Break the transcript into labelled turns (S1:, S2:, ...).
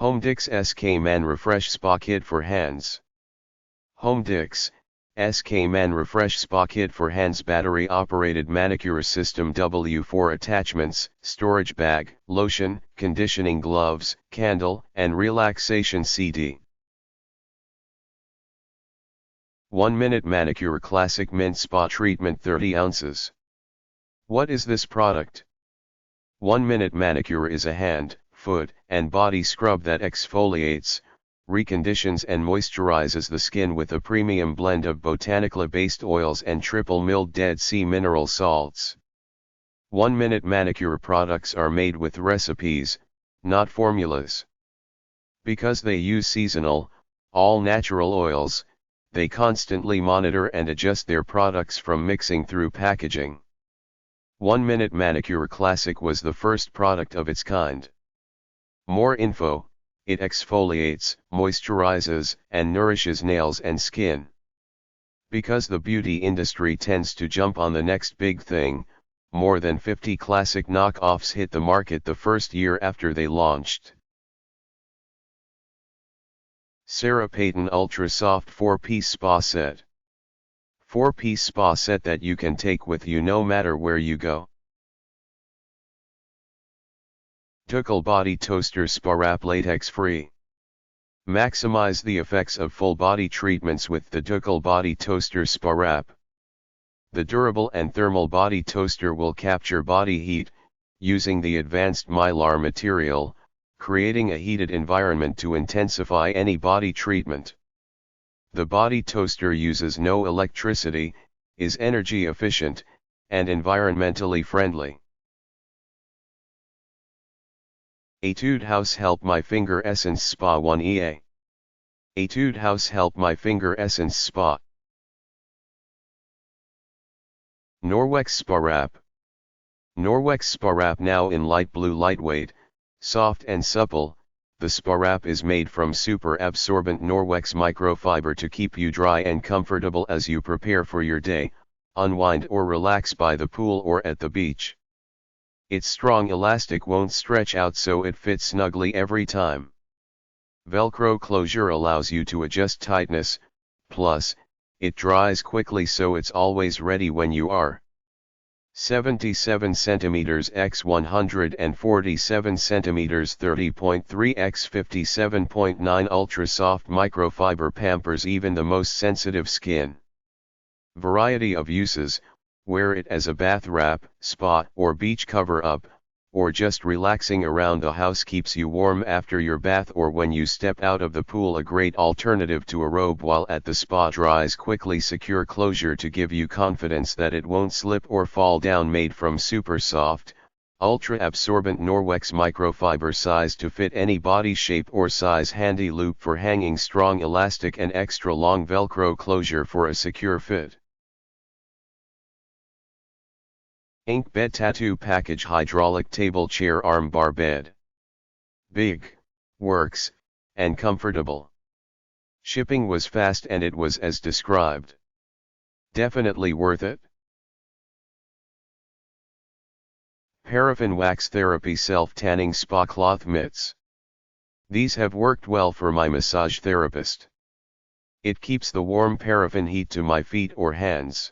S1: HoMedics SK Man Refresh Spa Kit for Hands. HoMedics SK Man Refresh Spa Kit for Hands Battery Operated Manicure System W4 Attachments, Storage Bag, Lotion, Conditioning Gloves, Candle, and Relaxation CD. 1 Minute Manicure Classic Mint Spa Treatment 30 ounces. What is this product? 1 Minute Manicure is a hand, foot, and body scrub that exfoliates, reconditions and moisturizes the skin with a premium blend of botanically-based oils and triple milled Dead Sea mineral salts. 1 Minute Manicure products are made with recipes, not formulas. Because they use seasonal, all-natural oils, they constantly monitor and adjust their products from mixing through packaging. 1 Minute Manicure Classic was the first product of its kind. More info: it exfoliates, moisturizes, and nourishes nails and skin. Because the beauty industry tends to jump on the next big thing, more than 50 classic knockoffs hit the market the first year after they launched. Sarah Peyton Ultra Soft 4-piece Spa Set. 4-piece spa set that you can take with you no matter where you go. Dukal Body Toaster Spa Wrap Latex Free. Maximize the effects of full body treatments with the Dukal Body Toaster Spa Wrap. The durable and thermal body toaster will capture body heat, using the advanced Mylar material, creating a heated environment to intensify any body treatment. The body toaster uses no electricity, is energy efficient, and environmentally friendly. Etude House Help My Finger Essence Spa 1 EA. Etude House Help My Finger Essence Spa. Norwex Spa Wrap. Norwex Spa Wrap now in light blue, lightweight, soft and supple. The Spa Wrap is made from super absorbent Norwex microfiber to keep you dry and comfortable as you prepare for your day, unwind or relax by the pool or at the beach. Its strong elastic won't stretch out, so it fits snugly every time. Velcro closure allows you to adjust tightness, plus, it dries quickly so it's always ready when you are. 77 cm x 147 cm 30.3 x 57.9 Ultra Soft Microfiber pampers even the most sensitive skin. Variety of uses: wear it as a bath wrap, spa or beach cover-up, or just relaxing around the house keeps you warm after your bath or when you step out of the pool. A great alternative to a robe while at the spa. Dries quickly, secure closure to give you confidence that it won't slip or fall down. Made from super soft, ultra absorbent Norwex microfiber, size to fit any body shape or size. Handy loop for hanging, strong elastic and extra long Velcro closure for a secure fit. Ink Bed Tattoo Package Hydraulic Table Chair Arm Bar Bed. Big, works, and comfortable. Shipping was fast and it was as described. Definitely worth it. Paraffin Wax Therapy Self-Tanning Spa Cloth Mitts. These have worked well for my massage therapist. It keeps the warm paraffin heat to my feet or hands.